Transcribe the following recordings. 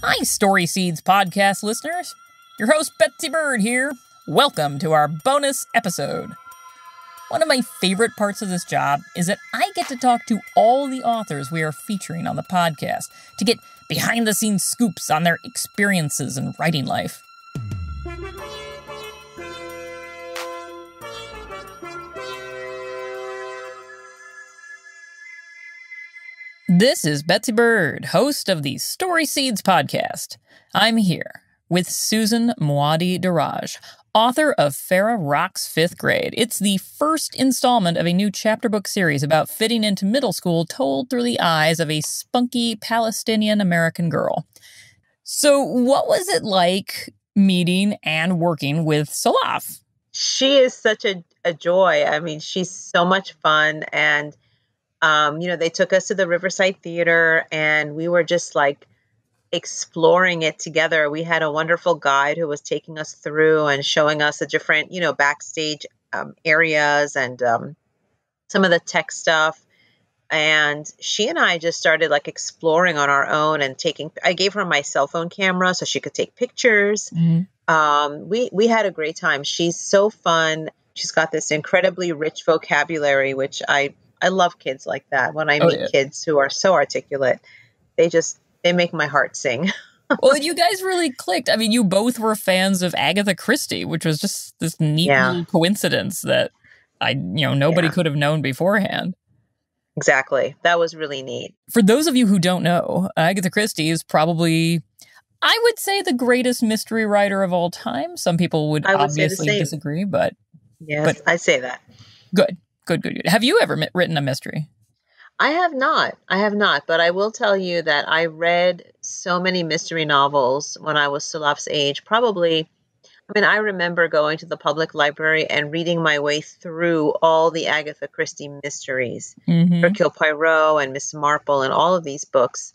Hi, Story Seeds podcast listeners. Your host, Betsy Bird here. Welcome to our bonus episode. One of my favorite parts of this job is that I get to talk to all the authors we are featuring on the podcast to get behind-the-scenes scoops on their experiences in writing life. This is Betsy Bird, host of the Story Seeds podcast. I'm here with Susan Muaddi Darraj, author of Farah Rocks 5th Grade. It's the first installment of a new chapter book series about fitting into middle school told through the eyes of a spunky Palestinian-American girl. So what was it like meeting and working with Sulaf? She is such a joy. I mean, she's so much fun. And they took us to the Riverside Theater and we were just like exploring it together. We had a wonderful guide who was taking us through and showing us the different, backstage areas and some of the tech stuff. And she and I just started like exploring on our own and I gave her my cell phone camera so she could take pictures. Mm-hmm. We had a great time. She's so fun. She's got this incredibly rich vocabulary, which I love kids like that. When I meet kids who are so articulate, they make my heart sing. Well, you guys really clicked. I mean, you both were fans of Agatha Christie, which was just this neat little coincidence that nobody could have known beforehand. Exactly. That was really neat. For those of you who don't know, Agatha Christie is probably, I would say, the greatest mystery writer of all time. Some people would obviously disagree, but... Yes, I say that. Good. Have you ever written a mystery? I have not, but I will tell you that I read so many mystery novels when I was Sulaf's age. I remember going to the public library and reading my way through all the Agatha Christie mysteries, Hercule Poirot and Miss Marple and all of these books.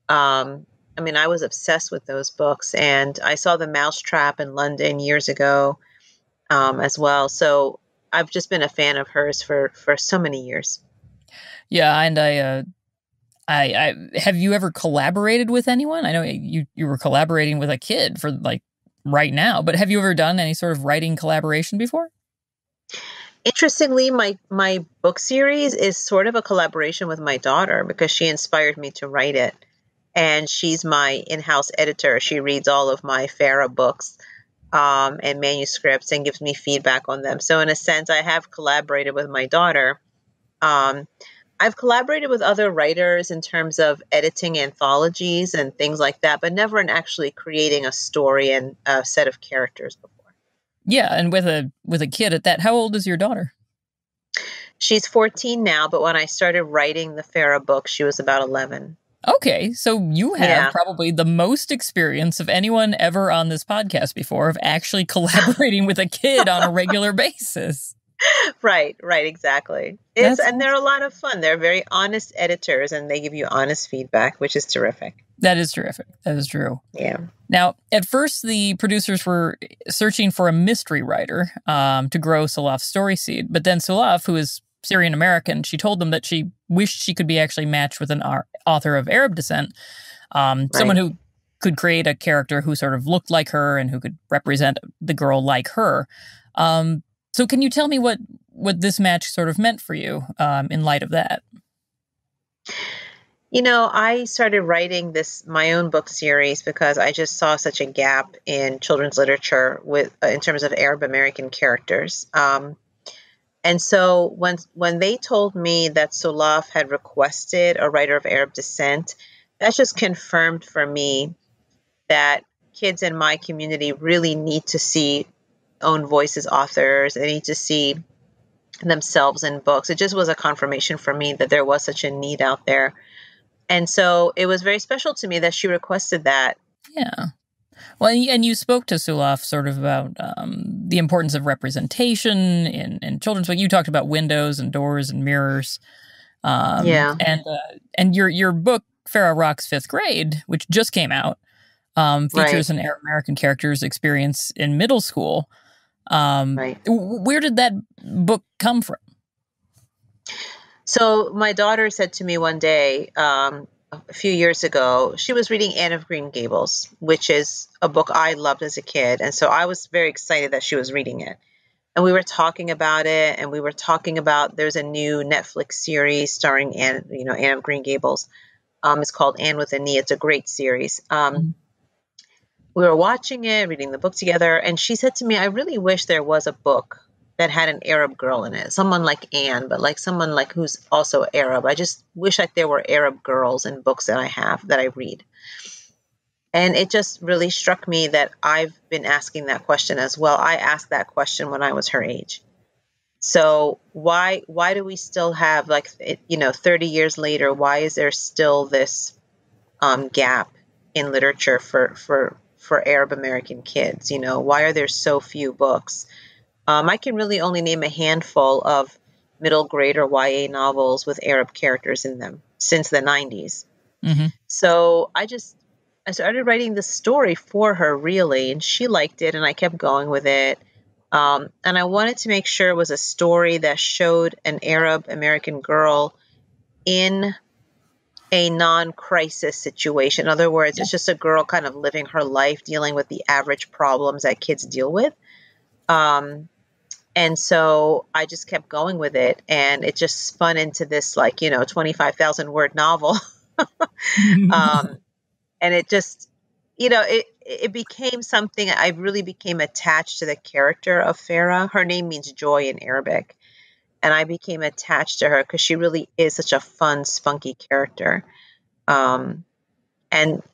I was obsessed with those books, and I saw The Mousetrap in London years ago as well. So I've just been a fan of hers for so many years. Yeah, and I have you ever collaborated with anyone? I know you were collaborating with a kid for like right now, but have you ever done any sort of writing collaboration before? Interestingly, my book series is sort of a collaboration with my daughter because she inspired me to write it. And she's my in-house editor. She reads all of my Farah books and manuscripts and gives me feedback on them. So in a sense, I have collaborated with my daughter. I've collaborated with other writers in terms of editing anthologies and things like that, but never in actually creating a story and a set of characters before. Yeah, and with a kid at that, how old is your daughter? She's 14 now, but when I started writing the Farah book, she was about 11. Okay, so you have probably the most experience of anyone ever on this podcast before of actually collaborating with a kid on a regular basis. Right, exactly. And they're a lot of fun. They're very honest editors, and they give you honest feedback, which is terrific. That is terrific. That is true. Yeah. Now, at first, the producers were searching for a mystery writer to grow Sulaf's story seed, but then Sulaf, who is Syrian-American, she told them that she wished she could be actually matched with an author of Arab descent, someone who could create a character who sort of looked like her and who could represent the girl like her. So can you tell me what this match sort of meant for you in light of that? I started writing my own book series because I just saw such a gap in children's literature in terms of Arab American characters. And so when they told me that Sulaf had requested a writer of Arab descent, that just confirmed for me that kids in my community really need to see own voices authors. They need to see themselves in books. It just was a confirmation for me that there was such a need out there. And so it was very special to me that she requested that. Yeah. Well, and you spoke to Sulaf sort of about the importance of representation in children's book. You talked about windows and doors and mirrors. And your book, Farah Rocks 5th Grade, which just came out, features an Arab American character's experience in middle school. Where did that book come from? So my daughter said to me one day, a few years ago, she was reading Anne of Green Gables, which is a book I loved as a kid. And so I was very excited that she was reading it. And we were talking about it, and we were talking about there's a new Netflix series starring Anne of Green Gables. It's called Anne with an E. It's a great series. We were watching it, reading the book together, and she said to me, I really wish there was a book that had an Arab girl in it. Someone like Anne, but like someone like who's also Arab. I just wish like there were Arab girls in books that I read. And it just really struck me that I've been asking that question as well. I asked that question when I was her age. So why do we still have 30 years later, why is there still this gap in literature for Arab American kids? Why are there so few books? I can really only name a handful of middle grade or YA novels with Arab characters in them since the 90s. Mm-hmm. So I started writing the story for her, really, and she liked it, and I kept going with it. And I wanted to make sure it was a story that showed an Arab American girl in a non-crisis situation. In other words, It's just a girl kind of living her life, dealing with the average problems that kids deal with. And so I just kept going with it, and it just spun into this 25,000 word novel. And it just, it became something. I really became attached to the character of Farah. Her name means joy in Arabic. And I became attached to her because she really is such a fun, spunky character. And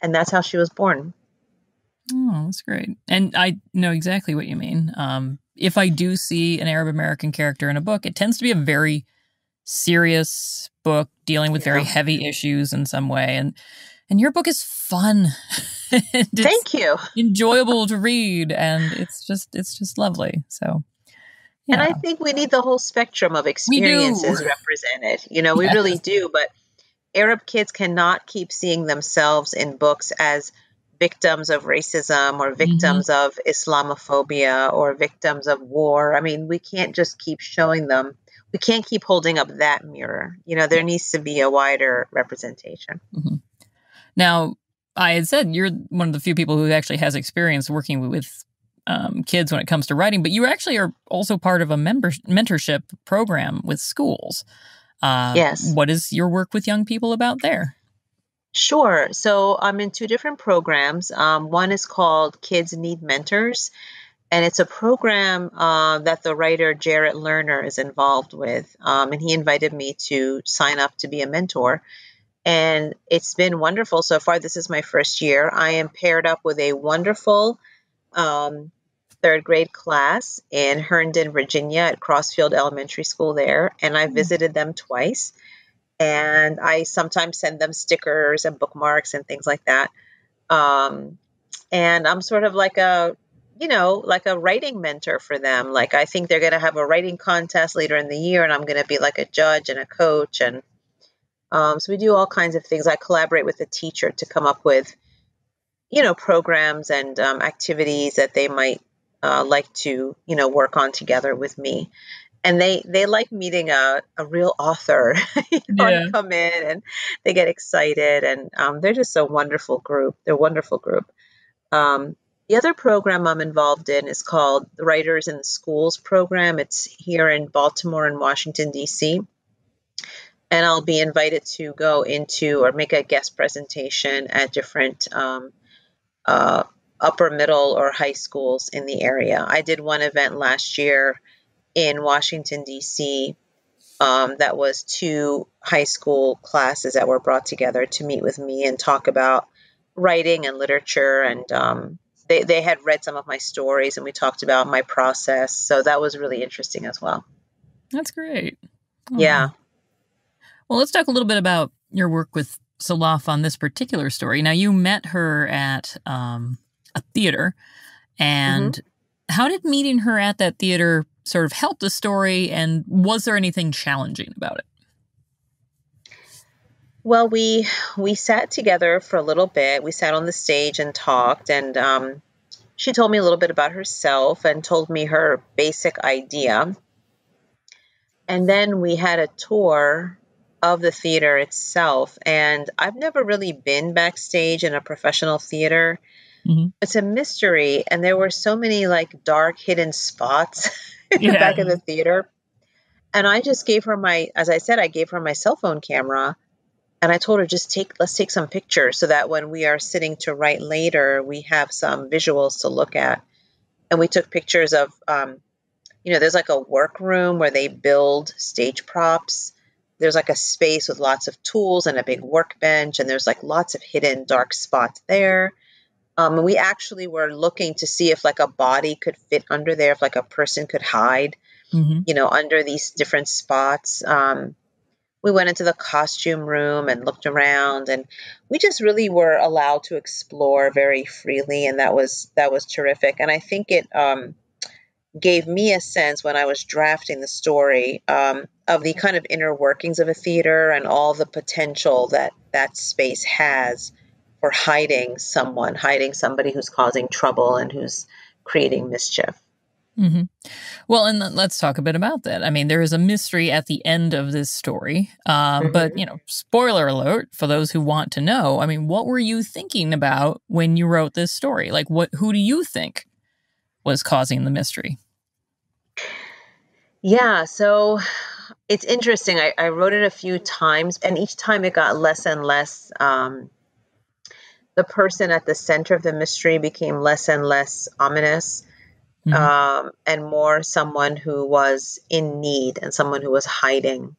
that's how she was born. Oh, that's great. And I know exactly what you mean. If I do see an Arab American character in a book, it tends to be a very serious book dealing with very heavy issues in some way. And your book is fun. Thank you. Enjoyable to read, and it's just lovely. So, yeah. And I think we need the whole spectrum of experiences represented. We really do. But Arab kids cannot keep seeing themselves in books as victims of racism or victims of Islamophobia or victims of war. I mean, we can't just keep showing them. We can't keep holding up that mirror. There needs to be a wider representation. Mm-hmm. Now, I had said you're one of the few people who actually has experience working with kids when it comes to writing, but you actually are also part of a mentorship program with schools. Yes. What is your work with young people about there? Sure. So I'm in two different programs. One is called Kids Need Mentors, and it's a program that the writer Jarrett Lerner is involved with. And he invited me to sign up to be a mentor. And it's been wonderful so far. This is my first year. I am paired up with a wonderful third grade class in Herndon, Virginia at Crossfield Elementary School there. And I visited them twice. And I sometimes send them stickers and bookmarks and things like that. And I'm sort of like a writing mentor for them. Like, I think they're going to have a writing contest later in the year, and I'm going to be like a judge and a coach. And so we do all kinds of things. I collaborate with a teacher to come up with, programs and activities that they might like to, work on together with me. And they like meeting a real author, and come in and they get excited, and they're just a wonderful group. They're a wonderful group. The other program I'm involved in is called the Writers in the Schools program. It's here in Baltimore and Washington, D.C. And I'll be invited to go into or make a guest presentation at different upper, middle, or high schools in the area. I did one event last year in Washington, D.C., that was 2 high school classes that were brought together to meet with me and talk about writing and literature. And they had read some of my stories, and we talked about my process. So that was really interesting as well. That's great. Oh. Yeah. Well, let's talk a little bit about your work with Sulaf on this particular story. Now, you met her at a theater, and how did meeting her at that theater sort of help the story, and was there anything challenging about it? Well, we sat together for a little bit. We sat on the stage and talked, and she told me a little bit about herself and told me her basic idea. And then we had a tour of the theater itself. And I've never really been backstage in a professional theater. Mm-hmm. It's a mystery. And there were so many like dark hidden spots in the Yeah. back of the theater. And I just gave her as I said, I gave her my cell phone camera. And I told her, let's take some pictures so that when we are sitting to write later, we have some visuals to look at. And we took pictures of, there's like a workroom where they build stage props. There's like a space with lots of tools and a big workbench. And there's like lots of hidden dark spots there. And we actually were looking to see if like a body could fit under there, if like a person could hide, under these different spots. We went into the costume room and looked around, and we just really were allowed to explore very freely. And that was terrific. And I think it, gave me a sense when I was drafting the story, of the kind of inner workings of a theater and all the potential that space has for hiding somebody who's causing trouble and who's creating mischief. Mm-hmm. Well, and let's talk a bit about that. I mean, there is a mystery at the end of this story, but, spoiler alert for those who want to know. I mean, what were you thinking about when you wrote this story? Like, who do you think was causing the mystery? Yeah, so it's interesting. I wrote it a few times, and each time it got less and less. The person at the center of the mystery became less and less ominous, and more someone who was in need and someone who was hiding.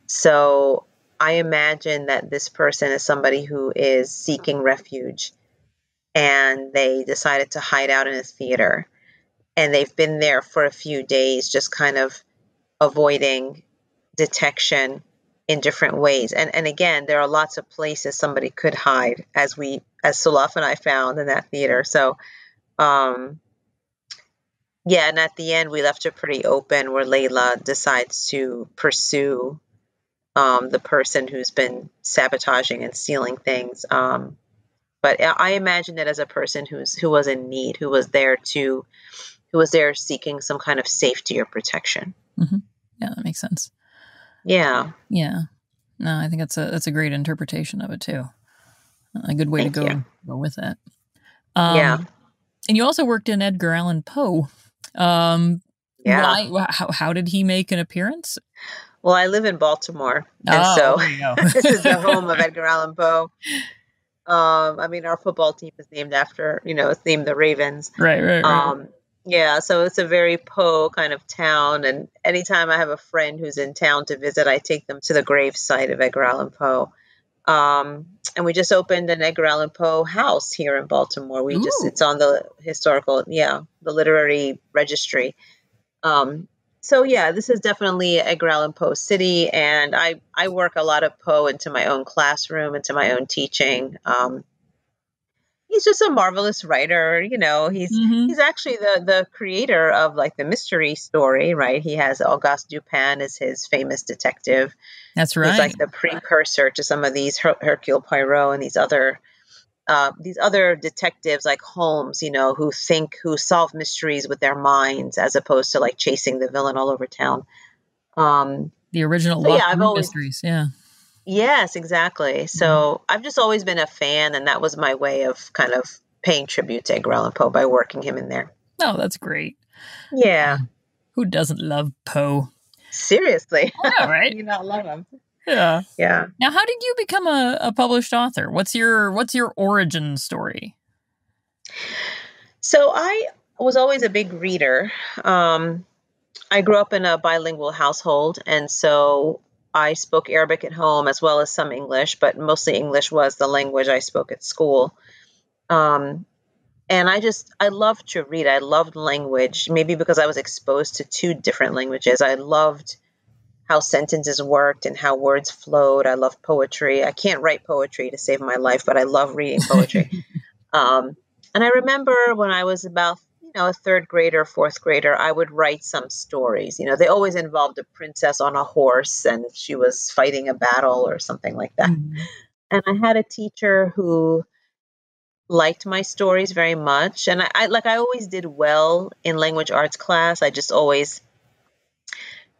So I imagine that this person is somebody who is seeking refuge, and they decided to hide out in a theater. And they've been there for a few days, just kind of avoiding detection in different ways. And again, there are lots of places somebody could hide, as Sulaf and I found in that theater. So, and at the end, we left it pretty open where Layla decides to pursue the person who's been sabotaging and stealing things. But I imagine it as a person who was in need, who was there seeking some kind of safety or protection. Mm-hmm. Yeah, that makes sense. Yeah. Yeah. No, I think that's a great interpretation of it too. A good way to go with that. Yeah. And you also worked in Edgar Allan Poe. How did he make an appearance? Well, I live in Baltimore, and so this is the home of Edgar Allan Poe. Our football team is named after, it's named the Ravens. Right. Yeah, so it's a very Poe kind of town, and anytime I have a friend who's in town to visit, I take them to the grave site of Edgar Allan Poe. And we just opened an Edgar Allan Poe house here in Baltimore. It's on the the literary registry. This is definitely Edgar Allan Poe City, and I work a lot of Poe into my own classroom, into my own teaching. He's just a marvelous writer. He's actually the creator of like the mystery story, right? He has Auguste Dupin as his famous detective. That's right. He's like the precursor to some of these Hercule Poirot and these other detectives like Holmes, who solve mysteries with their minds as opposed to like chasing the villain all over town. The original mysteries. Yeah. Yes, exactly. So I've just always been a fan, and that was my way of kind of paying tribute to Edgar Allan Poe by working him in there. Oh, that's great. Yeah. Who doesn't love Poe? Seriously. Yeah, right? You not love him. Yeah. Yeah. Now, how did you become a published author? What's your origin story? So I was always a big reader. I grew up in a bilingual household, and so I spoke Arabic at home as well as some English, but mostly English was the language I spoke at school. And I loved to read. I loved language, maybe because I was exposed to two different languages. I loved how sentences worked and how words flowed. I love poetry. I can't write poetry to save my life, but I love reading poetry. And I remember when I was about, a third grader, fourth grader, I would write some stories. They always involved a princess on a horse and she was fighting a battle or something like that. Mm-hmm. And I had a teacher who liked my stories very much. And I always did well in language arts class. I just always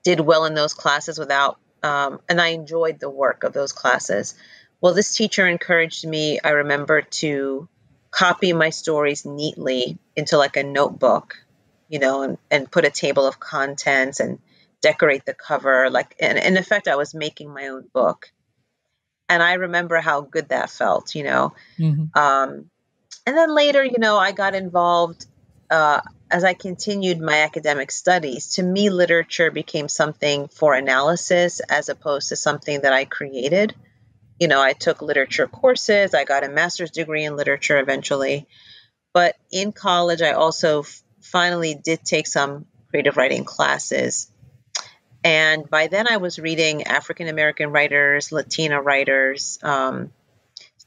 did well in those classes without and I enjoyed the work of those classes. Well, this teacher encouraged me, I remember, to copy my stories neatly into like a notebook, and put a table of contents and decorate the cover. And in effect, I was making my own book. And I remember how good that felt. And then later, I got involved as I continued my academic studies. To me, literature became something for analysis as opposed to something that I created. I took literature courses. I got a master's degree in literature eventually. But in college, I also finally did take some creative writing classes. And by then, I was reading African American writers, Latina writers,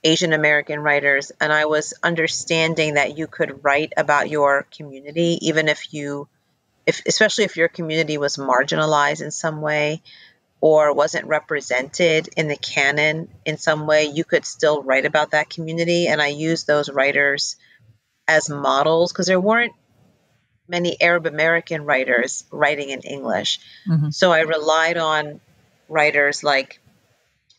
Asian American writers, and I was understanding that you could write about your community, even especially if your community was marginalized in some way or wasn't represented in the canon in some way, you could still write about that community. And I used those writers as models because there weren't many Arab American writers writing in English. So I relied on writers like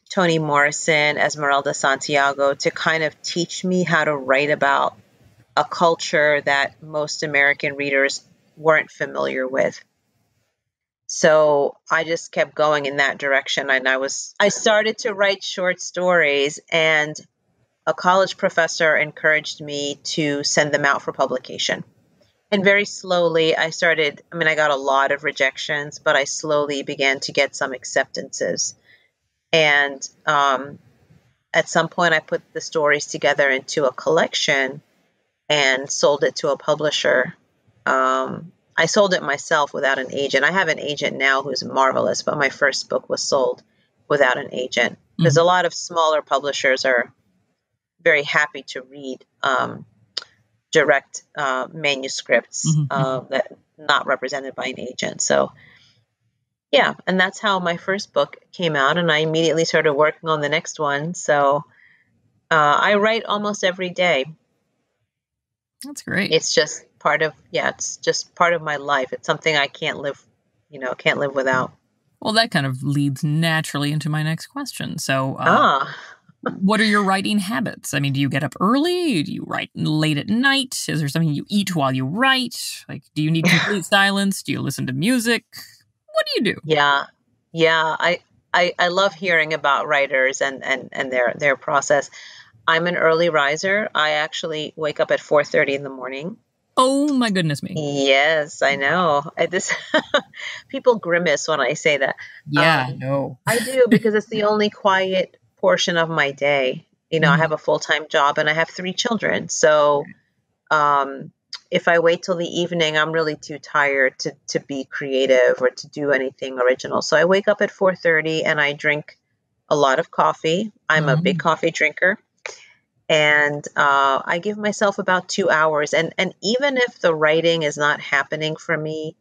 Toni Morrison, Esmeralda Santiago to kind of teach me how to write about a culture that most American readers weren't familiar with. So I just kept going in that direction. And I started to write short stories, and a college professor encouraged me to send them out for publication. And very slowly I got a lot of rejections, but I slowly began to get some acceptances. And at some point I put the stories together into a collection and sold it to a publisher. I sold it myself without an agent. I have an agent now who's marvelous, but my first book was sold without an agent because a lot of smaller publishers are very happy to read direct manuscripts that not represented by an agent. So yeah, and that's how my first book came out, and I immediately started working on the next one. So I write almost every day. That's great. It's just part of my life. It's something I can't live without. Well, that kind of leads naturally into my next question. So what are your writing habits? I mean, do you get up early? Do you write late at night? Is there something you eat while you write? Like, do you need complete silence? Do you listen to music? What do you do? Yeah. I love hearing about writers and their process. I'm an early riser. I actually wake up at 4:30 in the morning. Oh my goodness me. Yes, I know. People grimace when I say that. Yeah, no. I do because it's the only quiet portion of my day. I have a full-time job and I have 3 children. So if I wait till the evening, I'm really too tired to be creative or to do anything original. So I wake up at 4:30 and I drink a lot of coffee. I'm a big coffee drinker. And I give myself about 2 hours. And even if the writing is not happening for me,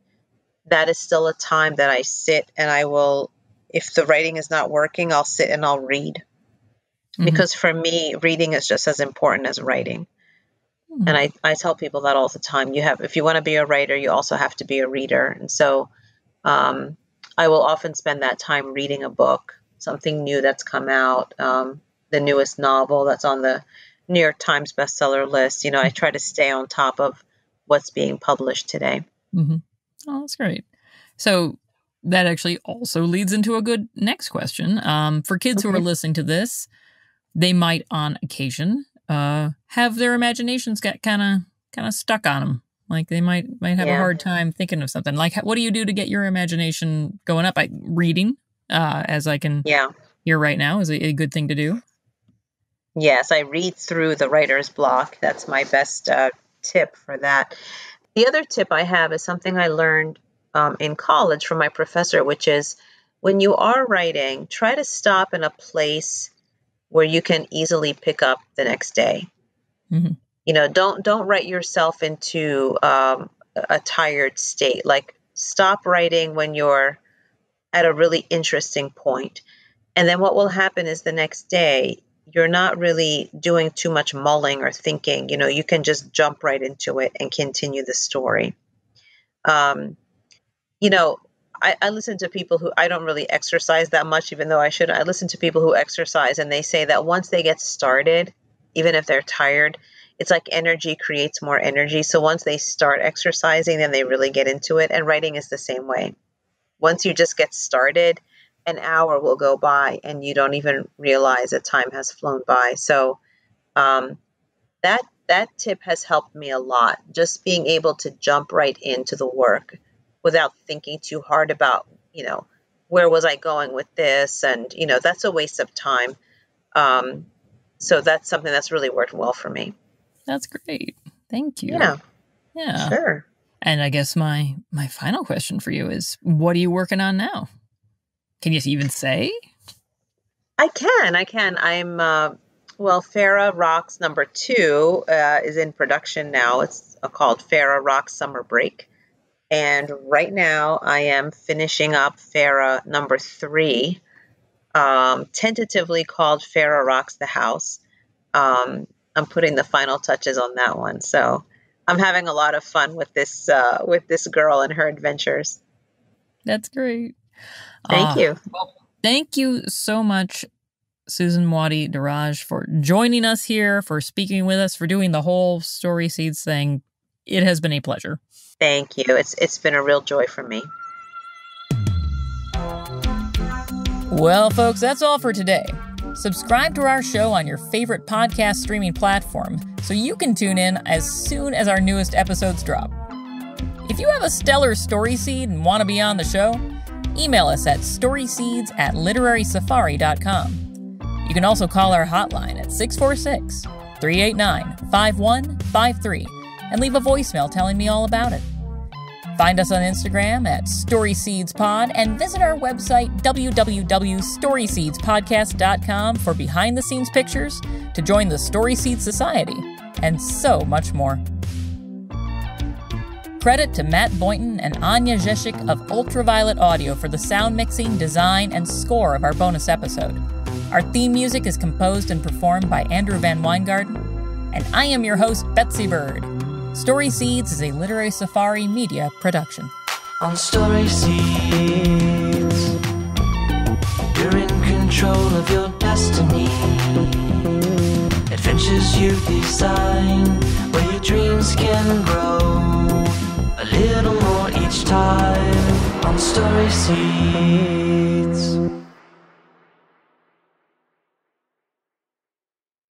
that is still a time that I sit and I will, if the writing is not working, I'll sit and I'll read. Because for me, reading is just as important as writing. And I tell people that all the time. If you want to be a writer, you also have to be a reader. And so I will often spend that time reading a book, something new that's come out, the newest novel that's on the New York Times bestseller list. I try to stay on top of what's being published today. Oh, that's great. So that actually also leads into a good next question. For kids who are listening to this, they might on occasion have their imaginations get kind of stuck on them. Like they might have a hard time thinking of something. Like, what do you do to get your imagination going up? Reading, as I can hear right now, is a good thing to do. Yes, I read through the writer's block. That's my best tip for that. The other tip I have is something I learned in college from my professor, which is when you are writing, try to stop in a place where you can easily pick up the next day. Don't write yourself into a tired state. Like, stop writing when you're at a really interesting point. And then what will happen is the next day, you're not really doing too much mulling or thinking. You can just jump right into it and continue the story. I listen to people who, I don't really exercise that much, even though I should. I listen to people who exercise, and they say that once they get started, even if they're tired, it's like energy creates more energy. So once they start exercising, then they really get into it. And writing is the same way. Once you just get started, an hour will go by and you don't even realize that time has flown by. So that tip has helped me a lot, just being able to jump right into the work without thinking too hard about, where was I going with this? And, that's a waste of time. So that's something that's really worked well for me. That's great. Thank you. Yeah. Sure. And I guess my final question for you is, what are you working on now? Can you even say? I can. I'm, Farah Rocks #2 is in production now. It's called Farah Rocks Summer Break. And right now I am finishing up Farah #3, tentatively called Farah Rocks the House. I'm putting the final touches on that one. So I'm having a lot of fun with this girl and her adventures. That's great. Thank you. Well, thank you so much, Susan Muaddi Darraj, for joining us here, for speaking with us, for doing the whole Story Seeds thing. It has been a pleasure. Thank you. It's been a real joy for me. Well, folks, that's all for today. Subscribe to our show on your favorite podcast streaming platform so you can tune in as soon as our newest episodes drop. If you have a stellar story seed and want to be on the show, email us at storyscenes@literarysafari.com. You can also call our hotline at 646-389-5153 and leave a voicemail telling me all about it. Find us on Instagram at StorySeedsPod and visit our website www.storyseedspodcast.com for behind-the-scenes pictures, to join the Story Seeds Society, and so much more. Credit to Matt Boynton and Anya Zeshik of Ultraviolet Audio for the sound mixing, design, and score of our bonus episode. Our theme music is composed and performed by Andrew Van Weingarten, and I am your host, Betsy Bird. Story Seeds is a Literary Safari media production. On Story Seeds, you're in control of your destiny. Adventures you design, where your dreams can grow a little more each time. On Story Seeds.